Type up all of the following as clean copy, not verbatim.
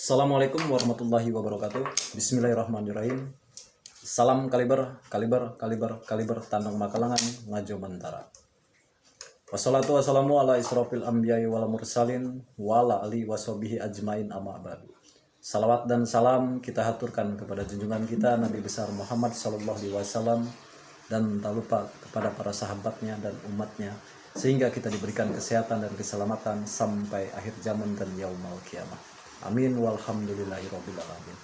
Assalamualaikum warahmatullahi wabarakatuh. Bismillahirrahmanirrahim. Salam kaliber, kaliber, kaliber, kaliber Tandang Makalangan, Ngajo Bantara. Wassalatu wassalamu ala israfil anbiya'i wal mursalin wala ali washabihi ajmain amma ba'du. Salawat dan salam kita haturkan kepada junjungan kita Nabi besar Muhammad sallallahu alaihi wasallam dan tak lupa kepada para sahabatnya dan umatnya sehingga kita diberikan kesehatan dan keselamatan sampai akhir zaman dan yaumul kiamah. Amin walhamdulillahirabbil alamin.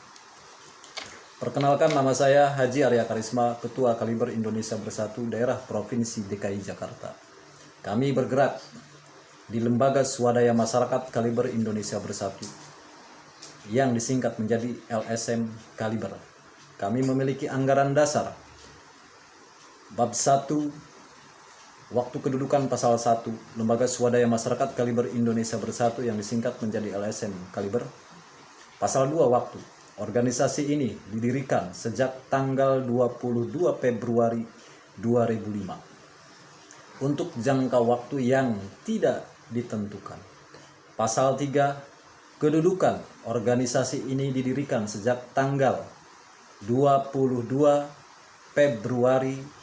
Perkenalkan, nama saya Haji Arya Karisma, Ketua Kaliber Indonesia Bersatu Daerah Provinsi DKI Jakarta. Kami bergerak di Lembaga Swadaya Masyarakat Kaliber Indonesia Bersatu yang disingkat menjadi LSM Kaliber. Kami memiliki anggaran dasar Bab 1 Waktu Kedudukan Pasal 1 Lembaga Swadaya Masyarakat Kaliber Indonesia Bersatu yang disingkat menjadi LSM Kaliber. Pasal 2 Waktu. Organisasi ini didirikan sejak tanggal 22 Februari 2005 untuk jangka waktu yang tidak ditentukan. Pasal 3 Kedudukan. Organisasi ini didirikan sejak tanggal 22 Februari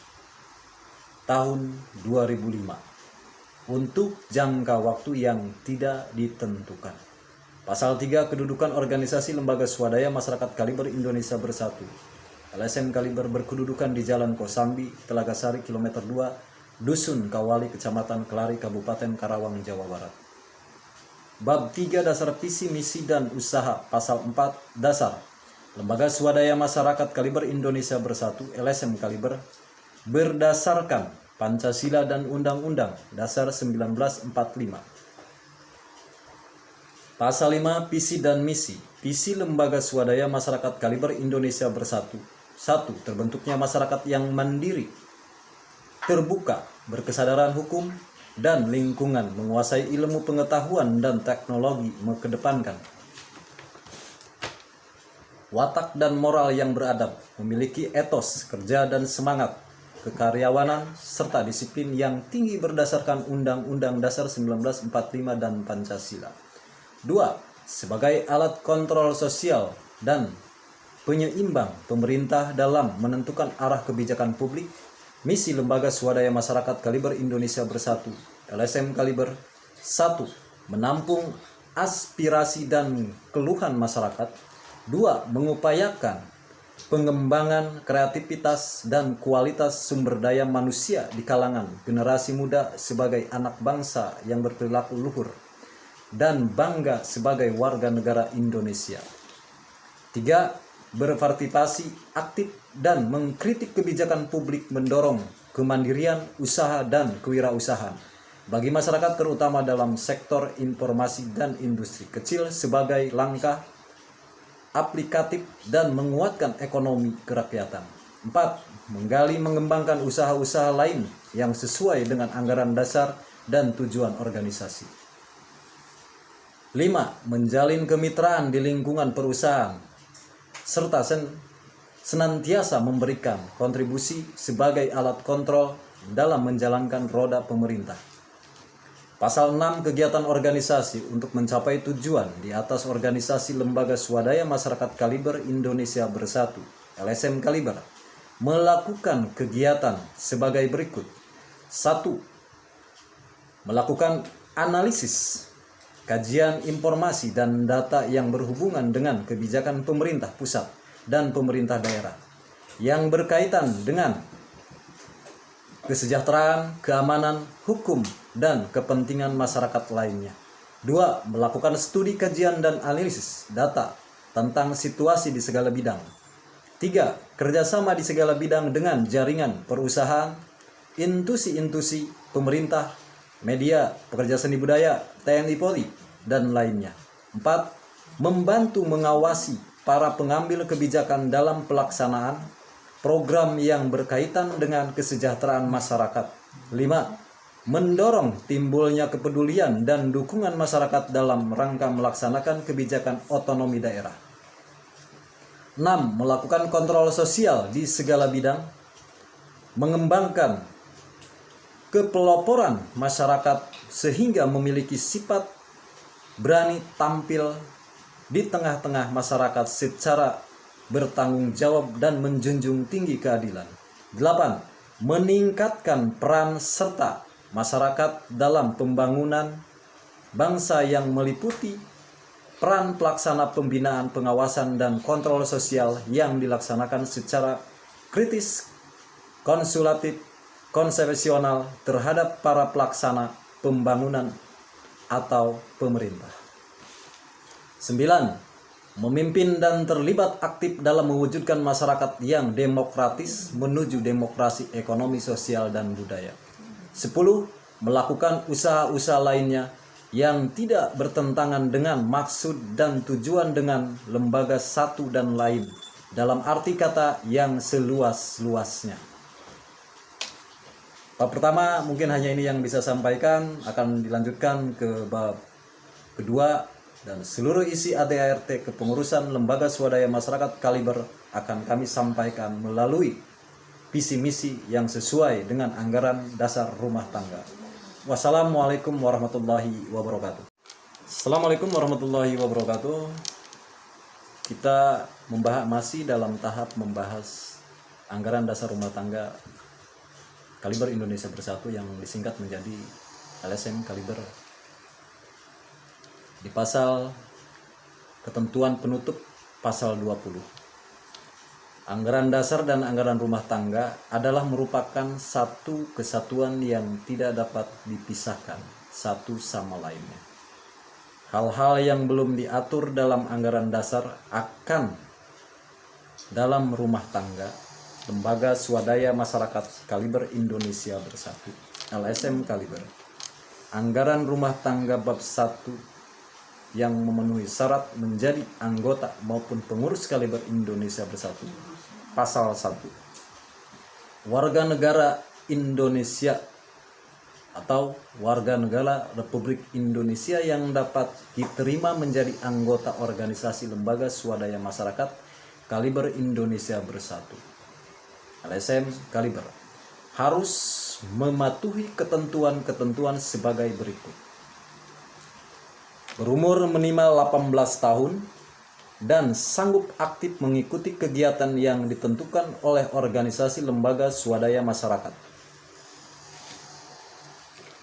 tahun 2005 untuk jangka waktu yang tidak ditentukan. Pasal 3 Kedudukan Organisasi Lembaga Swadaya Masyarakat Kaliber Indonesia Bersatu. LSM Kaliber berkedudukan di Jalan Kosambi, Telaga Sari, Kilometer 2, Dusun Kawali, Kecamatan Kelari, Kabupaten Karawang, Jawa Barat. Bab 3 Dasar Visi Misi dan Usaha. Pasal 4 Dasar Lembaga Swadaya Masyarakat Kaliber Indonesia Bersatu LSM Kaliber berdasarkan Pancasila dan Undang-Undang Dasar 1945. Pasal 5 Visi dan Misi. Visi Lembaga Swadaya Masyarakat Kaliber Indonesia Bersatu. 1. Terbentuknya masyarakat yang mandiri, terbuka, berkesadaran hukum dan lingkungan, menguasai ilmu pengetahuan dan teknologi, mengedepankan watak dan moral yang beradab, memiliki etos kerja dan semangat kekaryawanan, serta disiplin yang tinggi berdasarkan Undang-Undang Dasar 1945 dan Pancasila. 2. Sebagai alat kontrol sosial dan penyeimbang pemerintah dalam menentukan arah kebijakan publik, misi Lembaga Swadaya Masyarakat Kaliber Indonesia Bersatu LSM Kaliber. 1. Menampung aspirasi dan keluhan masyarakat. 2. Mengupayakan pengembangan kreativitas dan kualitas sumber daya manusia di kalangan generasi muda sebagai anak bangsa yang berperilaku luhur dan bangga sebagai warga negara Indonesia. 3. Berpartisipasi aktif dan mengkritik kebijakan publik, mendorong kemandirian usaha dan kewirausahaan bagi masyarakat terutama dalam sektor informasi dan industri kecil sebagai langkah aplikatif dan menguatkan ekonomi kerakyatan. 4. Menggali mengembangkan usaha-usaha lain yang sesuai dengan anggaran dasar dan tujuan organisasi. 5. Menjalin kemitraan di lingkungan perusahaan serta senantiasa memberikan kontribusi sebagai alat kontrol dalam menjalankan roda pemerintah. Pasal 6 Kegiatan organisasi untuk mencapai tujuan di atas organisasi Lembaga Swadaya Masyarakat Kaliber Indonesia Bersatu LSM Kaliber melakukan kegiatan sebagai berikut. 1. Melakukan analisis, kajian informasi dan data yang berhubungan dengan kebijakan pemerintah pusat dan pemerintah daerah yang berkaitan dengan kesejahteraan, keamanan, hukum, dan kepentingan masyarakat lainnya. 2. Melakukan studi kajian dan analisis data tentang situasi di segala bidang. 3. Kerjasama di segala bidang dengan jaringan perusahaan, institusi pemerintah, media, pekerja seni budaya, TNI Polri, dan lainnya. 4. Membantu mengawasi para pengambil kebijakan dalam pelaksanaan program yang berkaitan dengan kesejahteraan masyarakat. 5. Mendorong timbulnya kepedulian dan dukungan masyarakat dalam rangka melaksanakan kebijakan otonomi daerah. 6. Melakukan kontrol sosial di segala bidang, mengembangkan kepeloporan masyarakat sehingga memiliki sifat berani tampil di tengah-tengah masyarakat secara bertanggung jawab dan menjunjung tinggi keadilan. 8. Meningkatkan peran serta masyarakat dalam pembangunan bangsa yang meliputi peran pelaksana pembinaan, pengawasan, dan kontrol sosial yang dilaksanakan secara kritis, konsulatif, konsesional terhadap para pelaksana pembangunan atau pemerintah. 9. Memimpin dan terlibat aktif dalam mewujudkan masyarakat yang demokratis menuju demokrasi ekonomi, sosial, dan budaya. 10. Melakukan usaha-usaha lainnya yang tidak bertentangan dengan maksud dan tujuan dengan lembaga satu dan lain dalam arti kata yang seluas-luasnya. Bab pertama mungkin hanya ini yang bisa sampaikan, akan dilanjutkan ke bab kedua, dan seluruh isi ADART kepengurusan lembaga swadaya masyarakat Kaliber akan kami sampaikan melalui visi misi yang sesuai dengan anggaran dasar rumah tangga. Wassalamualaikum warahmatullahi wabarakatuh. Assalamualaikum warahmatullahi wabarakatuh. Kita masih dalam tahap membahas anggaran dasar rumah tangga Kaliber Indonesia Bersatu yang disingkat menjadi LSM Kaliber. Di pasal ketentuan penutup pasal 20. Anggaran dasar dan anggaran rumah tangga adalah merupakan satu kesatuan yang tidak dapat dipisahkan satu sama lainnya. Hal-hal yang belum diatur dalam anggaran dasar akan dalam rumah tangga Lembaga Swadaya Masyarakat Kaliber Indonesia Bersatu LSM Kaliber. Anggaran rumah tangga bab 1 yang memenuhi syarat menjadi anggota maupun pengurus Kaliber Indonesia Bersatu. Pasal 1. Warga negara Indonesia atau warga negara Republik Indonesia yang dapat diterima menjadi anggota organisasi lembaga swadaya masyarakat Kaliber Indonesia Bersatu LSM Kaliber harus mematuhi ketentuan-ketentuan sebagai berikut. Berumur minimal 18 tahun dan sanggup aktif mengikuti kegiatan yang ditentukan oleh organisasi lembaga swadaya masyarakat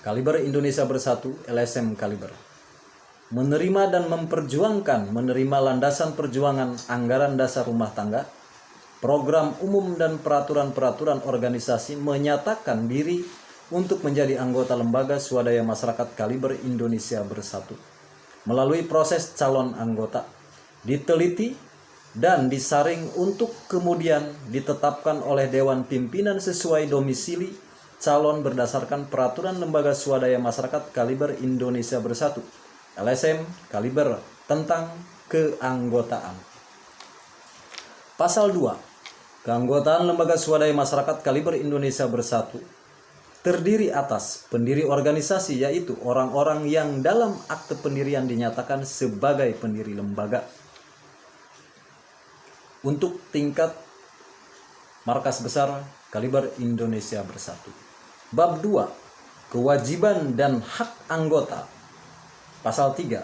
Kaliber Indonesia Bersatu LSM Kaliber. Menerima dan menerima landasan perjuangan anggaran dasar rumah tangga, program umum dan peraturan-peraturan organisasi, menyatakan diri untuk menjadi anggota lembaga swadaya masyarakat Kaliber Indonesia Bersatu. Melalui proses calon anggota, diteliti dan disaring untuk kemudian ditetapkan oleh Dewan Pimpinan sesuai domisili calon berdasarkan peraturan lembaga swadaya masyarakat Kaliber Indonesia Bersatu LSM Kaliber tentang keanggotaan. Pasal 2. Keanggotaan lembaga swadaya masyarakat Kaliber Indonesia Bersatu terdiri atas pendiri organisasi, yaitu orang-orang yang dalam akte pendirian dinyatakan sebagai pendiri lembaga. Untuk tingkat markas besar Kaliber Indonesia Bersatu. Bab 2. Kewajiban dan hak anggota. Pasal 3.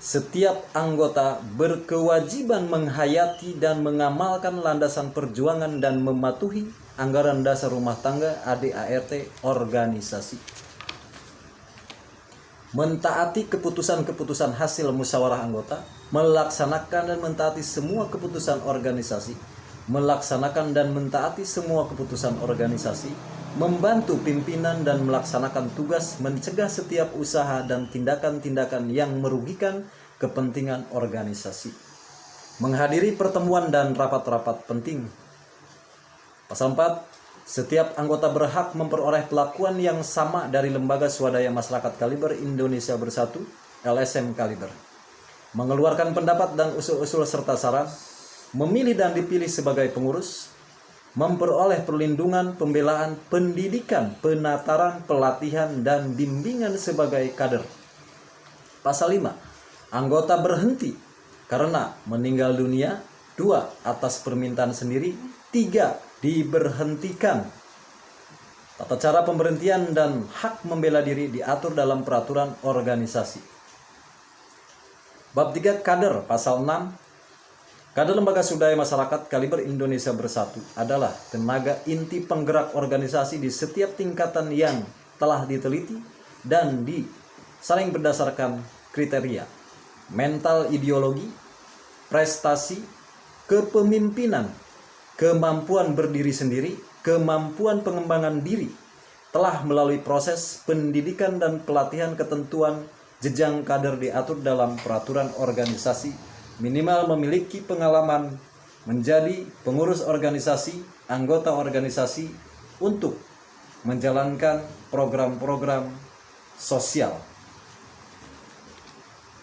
Setiap anggota berkewajiban menghayati dan mengamalkan landasan perjuangan dan mematuhi anggaran dasar rumah tangga ADART organisasi. Mentaati keputusan-keputusan hasil musyawarah anggota, melaksanakan dan mentaati semua keputusan organisasi, melaksanakan dan mentaati semua keputusan organisasi, membantu pimpinan dan melaksanakan tugas mencegah setiap usaha dan tindakan-tindakan yang merugikan kepentingan organisasi, menghadiri pertemuan dan rapat-rapat penting. Pasal 4. Setiap anggota berhak memperoleh perlakuan yang sama dari lembaga swadaya masyarakat Kaliber Indonesia Bersatu LSM Kaliber, mengeluarkan pendapat dan usul-usul serta saran, memilih dan dipilih sebagai pengurus, memperoleh perlindungan, pembelaan, pendidikan, penataran, pelatihan, dan bimbingan sebagai kader. Pasal 5. Anggota berhenti karena meninggal dunia. 2. Atas permintaan sendiri. 3. Diberhentikan. Tata cara pemberhentian dan hak membela diri diatur dalam peraturan organisasi. Bab 3 kader pasal 6. Kader lembaga swadaya masyarakat kaliber Indonesia Bersatu adalah tenaga inti penggerak organisasi di setiap tingkatan yang telah diteliti dan saling berdasarkan kriteria, mental ideologi, prestasi, kepemimpinan, kemampuan berdiri sendiri, kemampuan pengembangan diri, telah melalui proses pendidikan dan pelatihan ketentuan jenjang kader diatur dalam peraturan organisasi, minimal memiliki pengalaman menjadi pengurus organisasi, anggota organisasi untuk menjalankan program-program sosial.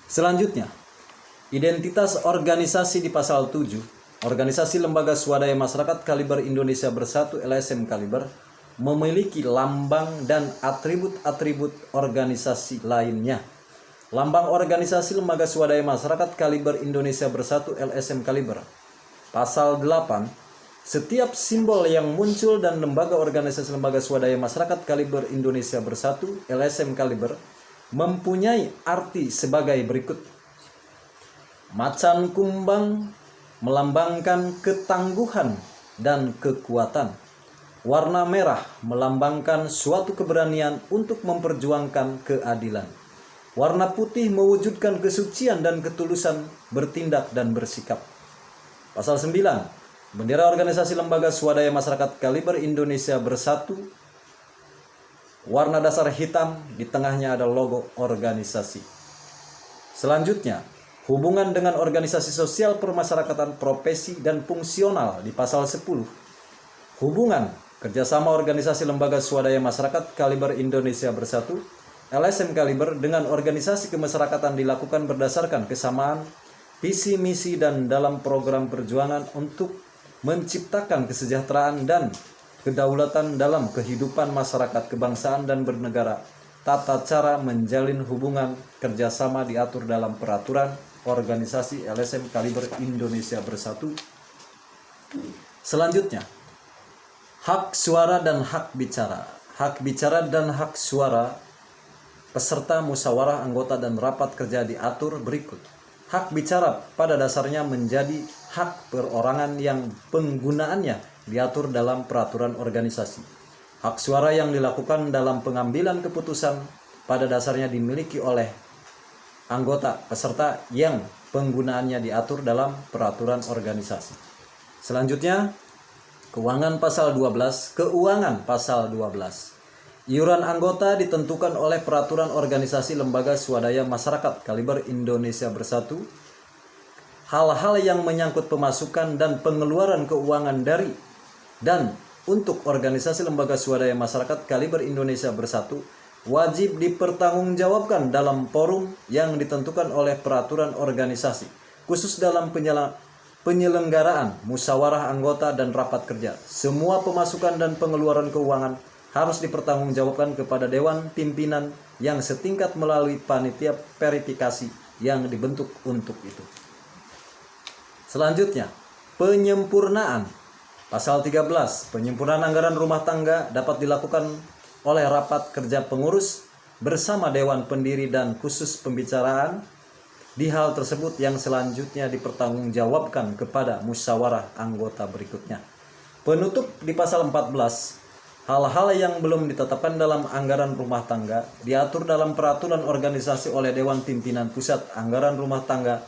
Selanjutnya, identitas organisasi di pasal 7, organisasi lembaga swadaya masyarakat kaliber Indonesia Bersatu LSM Kaliber memiliki lambang dan atribut-atribut organisasi lainnya. Lambang organisasi lembaga swadaya masyarakat kaliber Indonesia Bersatu LSM Kaliber. Pasal 8, setiap simbol yang muncul dan lembaga organisasi lembaga swadaya masyarakat kaliber Indonesia Bersatu LSM Kaliber mempunyai arti sebagai berikut. Macan kumbang melambangkan ketangguhan dan kekuatan. Warna merah melambangkan suatu keberanian untuk memperjuangkan keadilan. Warna putih mewujudkan kesucian dan ketulusan bertindak dan bersikap. Pasal 9, bendera organisasi lembaga swadaya masyarakat kaliber Indonesia Bersatu, warna dasar hitam, di tengahnya ada logo organisasi. Selanjutnya, hubungan dengan organisasi sosial permasyarakatan profesi dan fungsional di pasal 10. Hubungan kerjasama organisasi lembaga swadaya masyarakat kaliber Indonesia Bersatu LSM Kaliber dengan organisasi kemasyarakatan dilakukan berdasarkan kesamaan visi misi dan dalam program perjuangan untuk menciptakan kesejahteraan dan kedaulatan dalam kehidupan masyarakat kebangsaan dan bernegara. Tata cara menjalin hubungan kerjasama diatur dalam peraturan organisasi LSM Kaliber Indonesia Bersatu. Selanjutnya, hak suara dan hak bicara. Hak bicara dan hak suara peserta musyawarah anggota dan rapat kerja diatur berikut. Hak bicara pada dasarnya menjadi hak perorangan yang penggunaannya diatur dalam peraturan organisasi. Hak suara yang dilakukan dalam pengambilan keputusan pada dasarnya dimiliki oleh anggota peserta yang penggunaannya diatur dalam peraturan organisasi. Selanjutnya, keuangan pasal 12, keuangan pasal 12. Iuran anggota ditentukan oleh peraturan organisasi lembaga swadaya masyarakat kaliber Indonesia Bersatu. Hal-hal yang menyangkut pemasukan dan pengeluaran keuangan dari dan untuk organisasi lembaga swadaya masyarakat kaliber Indonesia Bersatu wajib dipertanggungjawabkan dalam forum yang ditentukan oleh peraturan organisasi, khusus dalam penyelenggaraan musyawarah anggota dan rapat kerja. Semua pemasukan dan pengeluaran keuangan harus dipertanggungjawabkan kepada Dewan Pimpinan yang setingkat melalui panitia verifikasi yang dibentuk untuk itu. Selanjutnya, penyempurnaan. Pasal 13, penyempurnaan anggaran rumah tangga dapat dilakukan oleh rapat kerja pengurus bersama Dewan Pendiri dan khusus pembicaraan di hal tersebut yang selanjutnya dipertanggungjawabkan kepada musyawarah anggota berikutnya. Penutup di pasal 14, hal-hal yang belum ditetapkan dalam anggaran rumah tangga diatur dalam peraturan organisasi oleh Dewan Pimpinan Pusat. Anggaran rumah tangga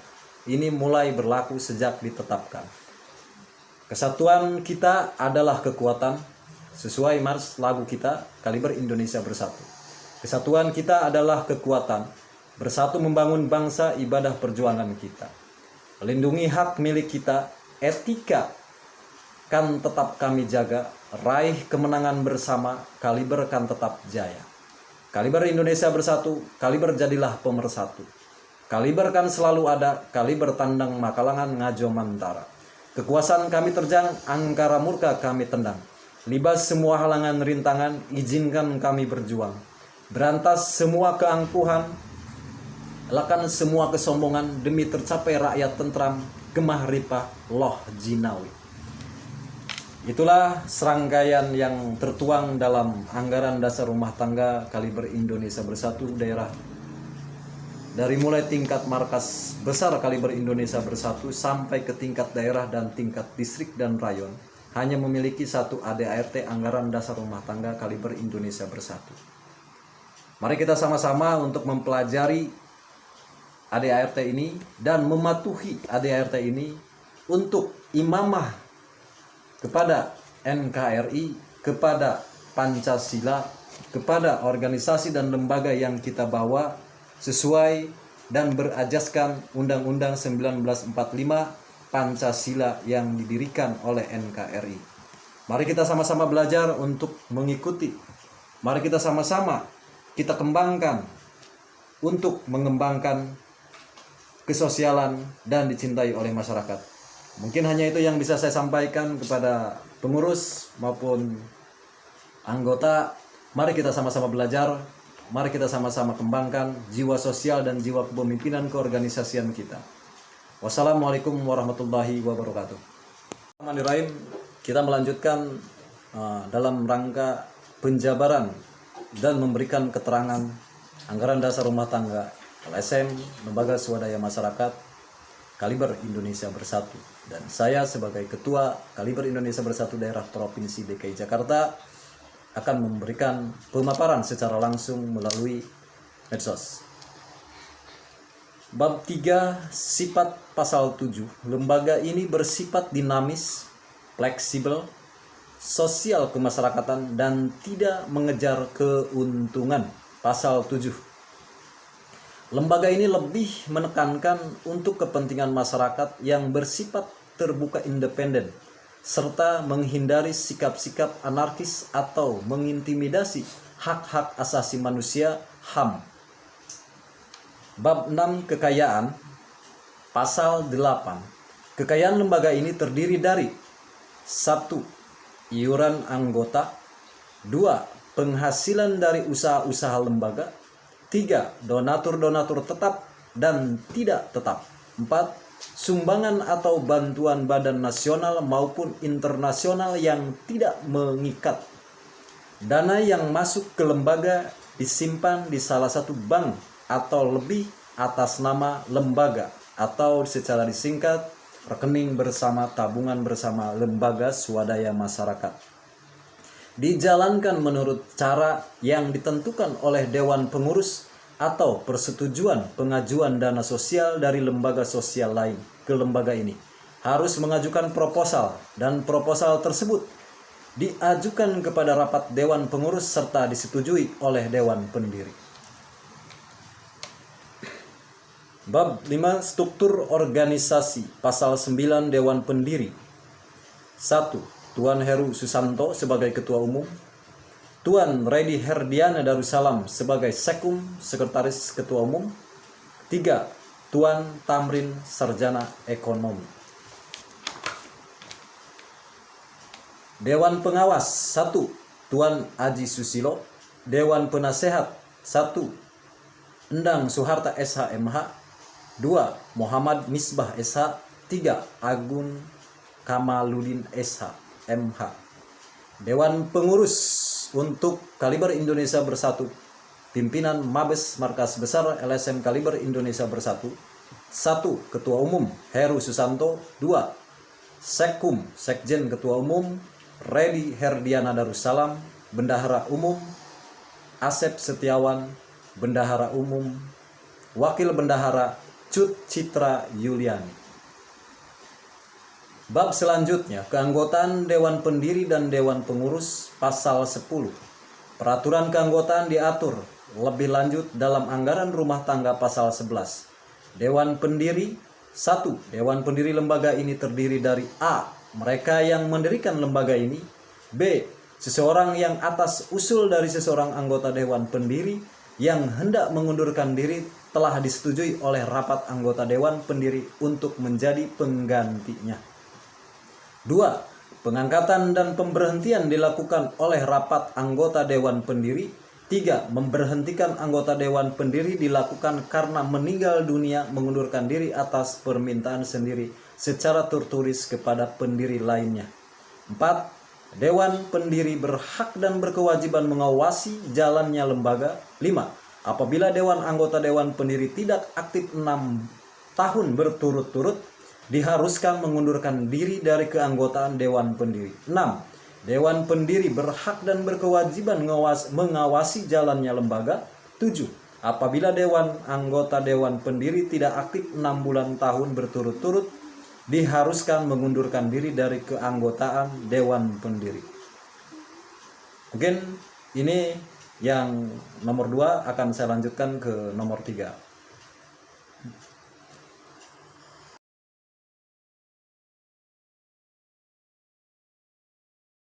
ini mulai berlaku sejak ditetapkan. Kesatuan kita adalah kekuatan, sesuai mars lagu kita kaliber Indonesia Bersatu. Kesatuan kita adalah kekuatan, bersatu membangun bangsa, ibadah perjuangan kita. Lindungi hak milik kita, etika kan tetap kami jaga, raih kemenangan bersama, kaliber kan tetap jaya. Kaliber Indonesia Bersatu, kaliber jadilah pemersatu. Kaliber kan selalu ada, kaliber tandang Makalangan ngajo mantara. Kekuasaan kami terjang, angkara murka kami tendang. Libas semua halangan rintangan, izinkan kami berjuang. Berantas semua keangkuhan, lakan semua kesombongan, demi tercapai rakyat tentram, gemah ripah, loh jinawi. Itulah serangkaian yang tertuang dalam anggaran dasar rumah tangga kaliber Indonesia Bersatu daerah dari mulai tingkat markas besar Kaliber Indonesia Bersatu sampai ke tingkat daerah dan tingkat distrik dan rayon hanya memiliki satu ADART, anggaran dasar rumah tangga Kaliber Indonesia Bersatu. Mari kita sama-sama untuk mempelajari ADART ini dan mematuhi ADART ini untuk imamah kepada NKRI, kepada Pancasila, kepada organisasi dan lembaga yang kita bawa sesuai dan berajaskan Undang-Undang 1945 Pancasila yang didirikan oleh NKRI. Mari kita sama-sama belajar untuk mengikuti. Mari kita sama-sama kita kembangkan untuk mengembangkan kesosialan dan dicintai oleh masyarakat. Mungkin hanya itu yang bisa saya sampaikan kepada pengurus maupun anggota. Mari kita sama-sama belajar. Mari kita sama-sama kembangkan jiwa sosial dan jiwa kepemimpinan keorganisasian kita. Wassalamualaikum warahmatullahi wabarakatuh. Bismillahirrahmanirrahim. Kita melanjutkan dalam rangka penjabaran dan memberikan keterangan anggaran dasar rumah tangga LSM, Lembaga Swadaya Masyarakat Kaliber Indonesia Bersatu. Dan saya sebagai Ketua Kaliber Indonesia Bersatu Daerah Provinsi DKI Jakarta akan memberikan pemaparan secara langsung melalui medsos. Bab 3, sifat pasal 7. Lembaga ini bersifat dinamis, fleksibel, sosial kemasyarakatan, dan tidak mengejar keuntungan. Pasal 7. Lembaga ini lebih menekankan untuk kepentingan masyarakat yang bersifat terbuka independen, serta menghindari sikap-sikap anarkis atau mengintimidasi hak-hak asasi manusia (HAM). Bab 6, kekayaan. Pasal 8. Kekayaan lembaga ini terdiri dari 1. Iuran anggota. 2. Penghasilan dari usaha-usaha lembaga. 3. Donatur-donatur tetap dan tidak tetap. 4. Sumbangan atau bantuan badan nasional maupun internasional yang tidak mengikat. Dana yang masuk ke lembaga disimpan di salah satu bank atau lebih atas nama lembaga, atau secara disingkat rekening bersama tabungan bersama lembaga swadaya masyarakat. Dijalankan menurut cara yang ditentukan oleh Dewan Pengurus atau persetujuan pengajuan dana sosial dari lembaga sosial lain ke lembaga ini. Harus mengajukan proposal dan proposal tersebut diajukan kepada rapat Dewan Pengurus serta disetujui oleh Dewan Pendiri. Bab 5, struktur organisasi. Pasal 9, Dewan Pendiri. 1. Tuan Heru Susanto sebagai Ketua Umum. Tuan Redi Herdiana Darussalam sebagai Sekum, Sekretaris Ketua Umum. 3. Tuan Tamrin Sarjana Ekonomi. Dewan Pengawas. 1. Tuan Aji Susilo. Dewan Penasehat. 1. Endang Suharta SH.MH. 2. Muhammad Misbah SH. 3. Agun Kamaludin SH.MH. Dewan Pengurus untuk Kaliber Indonesia Bersatu. Pimpinan Mabes Markas Besar LSM Kaliber Indonesia Bersatu. 1. Ketua Umum Heru Susanto. 2. Sekum Sekjen Ketua Umum Redi Herdiana Darussalam. Bendahara Umum Asep Setiawan. Bendahara Umum Wakil Bendahara Cut Citra Yuliani. Bab selanjutnya, keanggotaan Dewan Pendiri dan Dewan Pengurus. Pasal 10. Peraturan keanggotaan diatur lebih lanjut dalam anggaran rumah tangga pasal 11. Dewan Pendiri. 1. Dewan Pendiri lembaga ini terdiri dari A. Mereka yang mendirikan lembaga ini. B. Seseorang yang atas usul dari seseorang anggota Dewan Pendiri yang hendak mengundurkan diri telah disetujui oleh rapat anggota Dewan Pendiri untuk menjadi penggantinya. 2. Pengangkatan dan pemberhentian dilakukan oleh rapat anggota Dewan Pendiri. 3. Memberhentikan anggota Dewan Pendiri dilakukan karena meninggal dunia, mengundurkan diri atas permintaan sendiri secara tertulis kepada pendiri lainnya. 4. Dewan Pendiri berhak dan berkewajiban mengawasi jalannya lembaga. 5. Apabila anggota Dewan Pendiri tidak aktif 6 tahun berturut-turut, diharuskan mengundurkan diri dari keanggotaan Dewan Pendiri. 6. Dewan Pendiri berhak dan berkewajiban mengawasi jalannya lembaga. 7. Apabila anggota Dewan Pendiri tidak aktif 6 bulan tahun berturut-turut, diharuskan mengundurkan diri dari keanggotaan Dewan Pendiri. Mungkin ini yang nomor 2, akan saya lanjutkan ke nomor 3.